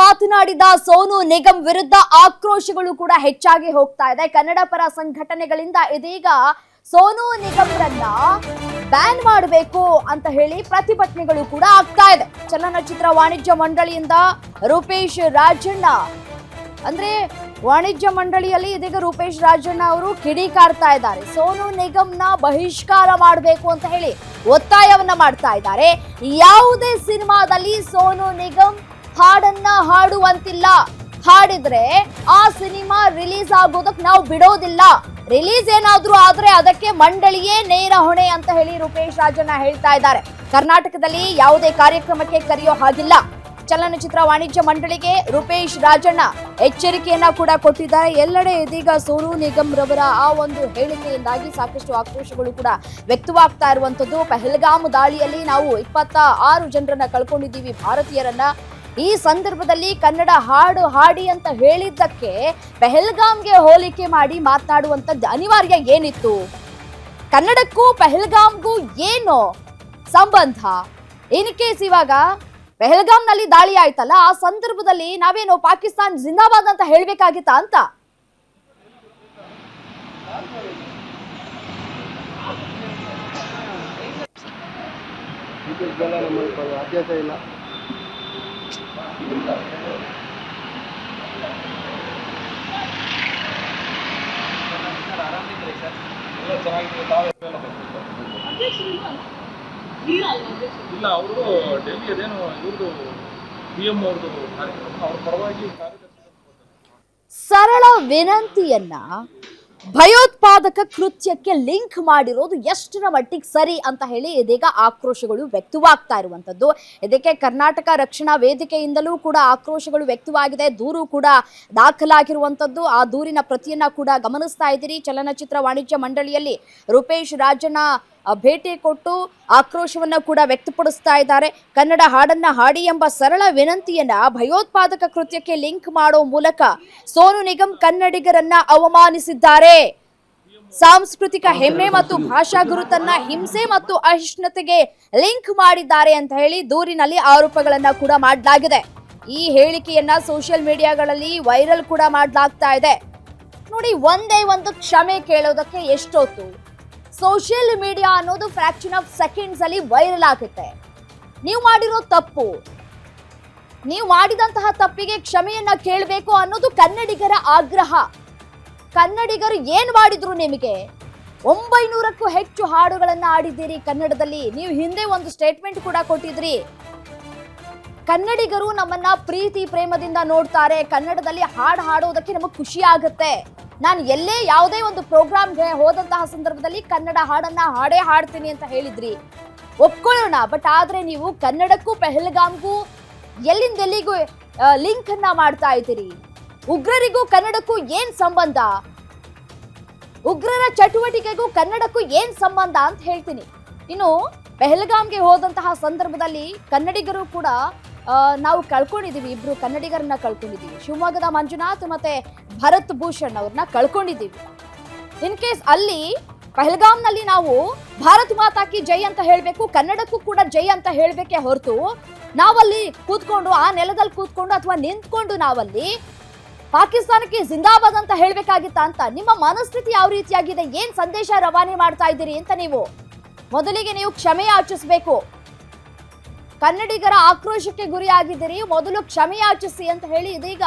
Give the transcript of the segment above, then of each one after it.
ಮಾತನಾಡಿದ ಸೋನು ನಿಗಮ್ ವಿರುದ್ಧ ಆಕ್ರೋಶಗಳು ಕೂಡ ಹೆಚ್ಚಾಗಿ ಹೋಗ್ತಾ ಇದೆ. ಕನ್ನಡ ಪರ ಸಂಘಟನೆಗಳಿಂದ ಇದೀಗ ಸೋನು ನಿಗಮ್ರನ್ನ ಬ್ಯಾನ್ ಮಾಡಬೇಕು ಅಂತ ಹೇಳಿ ಪ್ರತಿಭಟನೆಗಳು ಕೂಡ ಆಗ್ತಾ ಇದೆ. ಚಲನಚಿತ್ರ ವಾಣಿಜ್ಯ ಮಂಡಳಿಯಿಂದ ರೂಪೇಶ್ ರಾಜಣ್ಣ ಅಂದ್ರೆ ವಾಣಿಜ್ಯ ಮಂಡಳಿಯಲ್ಲಿ ಇದೀಗ ರೂಪೇಶ್ ರಾಜಣ್ಣ ಅವರು ಕಿಡಿಕಾರ್ತಾ ಇದ್ದಾರೆ. ಸೋನು ನಿಗಮ್ನ ಬಹಿಷ್ಕಾರ ಮಾಡಬೇಕು ಅಂತ ಹೇಳಿ ಒತ್ತಾಯವನ್ನ ಮಾಡ್ತಾ ಇದ್ದಾರೆ. ಯಾವುದೇ ಸಿನಿಮಾದಲ್ಲಿ ಸೋನು ನಿಗಮ್ ಹಾಡನ್ನ ಹಾಡುವಂತಿಲ್ಲ. ಹಾಡಿದ್ರೆ ಆ ಸಿನಿಮಾ ರಿಲೀಸ್ ಆಗೋದಕ್ಕೆ ನಾವು ಬಿಡೋದಿಲ್ಲ. ರಿಲೀಸ್ ಏನಾದ್ರೂ ಆದ್ರೆ ಅದಕ್ಕೆ ಮಂಡಳಿಯೇ ನೇರ ಹೊಣೆ ಅಂತ ಹೇಳಿ ರೂಪೇಶ್ ರಾಜಣ್ಣ ಹೇಳ್ತಾ ಇದ್ದಾರೆ. ಕರ್ನಾಟಕದಲ್ಲಿ ಯಾವುದೇ ಕಾರ್ಯಕ್ರಮಕ್ಕೆ ಕರೆಯೋ ಹಾಗಿಲ್ಲ. ಚಲನಚಿತ್ರ ವಾಣಿಜ್ಯ ಮಂಡಳಿಗೆ ರೂಪೇಶ್ ರಾಜಣ್ಣ ಎಚ್ಚರಿಕೆಯನ್ನ ಕೂಡ ಕೊಟ್ಟಿದ್ದಾರೆ. ಎಲ್ಲೆಡೆ ಇದೀಗ ಸೋನು ನಿಗಮ್ ರವರ ಆ ಒಂದು ಹೇಳಿಕೆಯಿಂದಾಗಿ ಸಾಕಷ್ಟು ಆಕ್ರೋಶಗಳು ಕೂಡ ವ್ಯಕ್ತವಾಗ್ತಾ ಇರುವಂತದ್ದು. ಪಹಲ್ಗಾಮ್ ದಾಳಿಯಲ್ಲಿ ನಾವು 26 ಜನರನ್ನ ಕಳ್ಕೊಂಡಿದ್ದೀವಿ ಭಾರತೀಯರನ್ನ. ಈ ಸಂದರ್ಭದಲ್ಲಿ ಕನ್ನಡ ಹಾಡು ಹಾಡಿ ಅಂತ ಹೇಳಿದ್ದಕ್ಕೆ ಪಹಲ್ಗಾಮ್ಗೆ ಹೋಲಿಕೆ ಮಾಡಿ ಮಾತನಾಡುವಂತದ್ದು ಅನಿವಾರ್ಯ ಏನಿತ್ತು? ಕನ್ನಡಕ್ಕೂ ಪಹಲ್ಗಾಮ್ಗೂ ಏನು ಸಂಬಂಧ? ಇನ್ ಕೇಸ್ ಇವಾಗ ಪಹಲ್ಗಾಮ್ ನಲ್ಲಿ ದಾಳಿ ಆಯ್ತಲ್ಲ, ಆ ಸಂದರ್ಭದಲ್ಲಿ ನಾವೇನು ಪಾಕಿಸ್ತಾನ್ ಜಿಂದಾಬಾದ್ ಅಂತ ಹೇಳ್ಬೇಕಾಗಿತ್ತಾ ಅಂತ? ಇಲ್ಲ, ಅವರು ಡೆಲ್ಲಿ ಅದೇನು ಇವ್ರದ್ದು PM ಅವ್ರದ್ದು ಕಾರ್ಯಕ್ರಮ, ಅವ್ರ ಪರವಾಗಿ ಸರಳ ವಿನಂತಿಯನ್ನ ಭಯೋತ್ಪಾದಕ ಕೃತ್ಯಕ್ಕೆ ಲಿಂಕ್ ಮಾಡಿರೋದು ಎಷ್ಟರ ಮಟ್ಟಿಗೆ ಸರಿ ಅಂತ ಹೇಳಿ ಇದೀಗ ಆಕ್ರೋಶಗಳು ವ್ಯಕ್ತವಾಗ್ತಾ ಇರುವಂತದ್ದು. ಇದಕ್ಕೆ ಕರ್ನಾಟಕ ರಕ್ಷಣಾ ವೇದಿಕೆಯಿಂದಲೂ ಕೂಡ ಆಕ್ರೋಶಗಳು ವ್ಯಕ್ತವಾಗಿದೆ. ದೂರು ಕೂಡ ದಾಖಲಾಗಿರುವಂತದ್ದು. ಆ ದೂರಿನ ಪ್ರತಿಯನ್ನ ಕೂಡ ಗಮನಿಸ್ತಾ ಇದ್ದೀರಿ. ಚಲನಚಿತ್ರ ವಾಣಿಜ್ಯ ಮಂಡಳಿಯಲ್ಲಿ ರೂಪೇಶ್ ರಾಜಣ್ಣ ಭೇಟಿ ಕೊಟ್ಟು ಆಕ್ರೋಶವನ್ನ ಕೂಡ ವ್ಯಕ್ತಪಡಿಸ್ತಾ ಇದ್ದಾರೆ. ಕನ್ನಡ ಹಾಡನ್ನ ಹಾಡಿ ಎಂಬ ಸರಳ ವಿನಂತಿಯನ್ನ ಭಯೋತ್ಪಾದಕ ಕೃತ್ಯಕ್ಕೆ ಲಿಂಕ್ ಮಾಡೋ ಮೂಲಕ ಸೋನು ನಿಗಮ್ ಕನ್ನಡಿಗರನ್ನ ಅವಮಾನಿಸಿದ್ದಾರೆ. ಸಾಂಸ್ಕೃತಿಕ ಹೆಮ್ಮೆ ಮತ್ತು ಭಾಷಾ ಗುರುತನ್ನ ಹಿಂಸೆ ಮತ್ತು ಅಹಿಷ್ಣುತೆಗೆ ಲಿಂಕ್ ಮಾಡಿದ್ದಾರೆ ಅಂತ ಹೇಳಿ ದೂರಿನಲ್ಲಿ ಆರೋಪಗಳನ್ನ ಕೂಡ ಮಾಡಲಾಗಿದೆ. ಈ ಹೇಳಿಕೆಯನ್ನ ಸೋಷಿಯಲ್ ಮೀಡಿಯಾಗಳಲ್ಲಿ ವೈರಲ್ ಕೂಡ ಮಾಡಲಾಗ್ತಾ ಇದೆ. ನೋಡಿ, ಒಂದೇ ಒಂದು ಕ್ಷಮೆ ಕೇಳೋದಕ್ಕೆ ಎಷ್ಟೊತ್ತು? ಸೋಷಿಯಲ್ ಮೀಡಿಯಾ ಅನ್ನೋದು ಫ್ರಾಕ್ಷನ್ ಆಫ್ ಸೆಕೆಂಡ್ಸ್ ಅಲ್ಲಿ ವೈರಲ್ ಆಗುತ್ತೆ. ನೀವು ಮಾಡಿರೋ ತಪ್ಪು, ನೀವು ಮಾಡಿದಂತಹ ತಪ್ಪಿಗೆ ಕ್ಷಮೆಯನ್ನ ಕೇಳಬೇಕು ಅನ್ನೋದು ಕನ್ನಡಿಗರ ಆಗ್ರಹ. ಕನ್ನಡಿಗರು ಏನ್ ಮಾಡಿದ್ರು ನಿಮಗೆ? 900ಕ್ಕೂ ಹೆಚ್ಚು ಹಾಡುಗಳನ್ನ ಆಡಿದ್ದೀರಿ ಕನ್ನಡದಲ್ಲಿ. ನೀವು ಹಿಂದೆ ಒಂದು ಸ್ಟೇಟ್ಮೆಂಟ್ ಕೂಡ ಕೊಟ್ಟಿದ್ರಿ. ಕನ್ನಡಿಗರು ನಮ್ಮನ್ನ ಪ್ರೀತಿ ಪ್ರೇಮದಿಂದ ನೋಡ್ತಾರೆ. ಕನ್ನಡದಲ್ಲಿ ಹಾಡು ಹಾಡೋದಕ್ಕೆ ನಮಗೆ ಖುಷಿ ಆಗುತ್ತೆ. ನಾನು ಎಲ್ಲೇ ಯಾವುದೇ ಒಂದು ಪ್ರೋಗ್ರಾಮ್ಗೆ ಹೋದಂತಹ ಸಂದರ್ಭದಲ್ಲಿ ಕನ್ನಡ ಹಾಡನ್ನ ಹಾಡೇ ಹಾಡ್ತೀನಿ ಅಂತ ಹೇಳಿದ್ರಿ, ಒಪ್ಕೊಳ್ಳೋಣ. ಬಟ್ ಆದ್ರೆ ನೀವು ಕನ್ನಡಕ್ಕೂ ಪಹಲ್ಗಾಮ್ಗೂ ಎಲ್ಲಿಂದೆಲ್ಲಿಗೂ ಲಿಂಕ್ ಅನ್ನ ಮಾಡ್ತಾ ಇದ್ದೀರಿ. ಉಗ್ರರಿಗೂ ಕನ್ನಡಕ್ಕೂ ಏನ್ ಸಂಬಂಧ? ಉಗ್ರರ ಚಟುವಟಿಕೆಗೂ ಕನ್ನಡಕ್ಕೂ ಏನ್ ಸಂಬಂಧ ಅಂತ ಹೇಳ್ತೀನಿ. ಇನ್ನು ಪಹಲ್ಗಾಮ್ಗೆ ಹೋದಂತಹ ಸಂದರ್ಭದಲ್ಲಿ ಕನ್ನಡಿಗರು ಕೂಡ ನಾವು ಕಳ್ಕೊಂಡಿದೀವಿ. 2 ಕನ್ನಡಿಗರನ್ನ ಕಳ್ಕೊಂಡಿದ್ದೀವಿ. ಶಿವಮೊಗ್ಗದ ಮಂಜುನಾಥ್ ಮತ್ತೆ ಭರತ್ ಭೂಷಣ್ ಅವ್ರನ್ನ ಕಳ್ಕೊಂಡಿದ್ದೀವಿ. ಇನ್ ಕೇಸ್ ಅಲ್ಲಿ ಪಹಲ್ಗಾಮ್ನಲ್ಲಿ ನಾವು ಭಾರತ್ ಮಾತಾ ಕಿ ಜೈ ಅಂತ ಹೇಳ್ಬೇಕು, ಕನ್ನಡಕ್ಕೂ ಕೂಡ ಜೈ ಅಂತ ಹೇಳ್ಬೇಕೆ ಹೊರತು ನಾವಲ್ಲಿ ಕೂತ್ಕೊಂಡು ಆ ನೆಲದಲ್ಲಿ ಕೂತ್ಕೊಂಡು ಅಥವಾ ನಿಂತ್ಕೊಂಡು ನಾವಲ್ಲಿ ಪಾಕಿಸ್ತಾನಕ್ಕೆ ಜಿಂದಾಬಾದ್ ಅಂತ ಹೇಳ್ಬೇಕಾಗಿತ್ತ ಅಂತ? ನಿಮ್ಮ ಮನಸ್ಥಿತಿ ಯಾವ ರೀತಿಯಾಗಿದೆ? ಏನ್ ಸಂದೇಶ ರವಾನೆ ಮಾಡ್ತಾ ಇದ್ದೀರಿ ಅಂತ ನೀವು ಮೊದಲಿಗೆ ನೀವು ಕ್ಷಮೆ ಯಾಚಿಸಬೇಕು. ಕನ್ನಡಿಗರ ಆಕ್ರೋಶಕ್ಕೆ ಗುರಿಯಾಗಿದ್ದೀರಿ, ಮೊದಲು ಕ್ಷಮೆ ಯಾಚಿಸಿ ಅಂತ ಹೇಳಿ ಇದೀಗ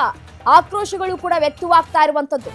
ಆಕ್ರೋಶಗಳು ಕೂಡ ವ್ಯಕ್ತವಾಗ್ತಾ ಇರುವಂತದ್ದು.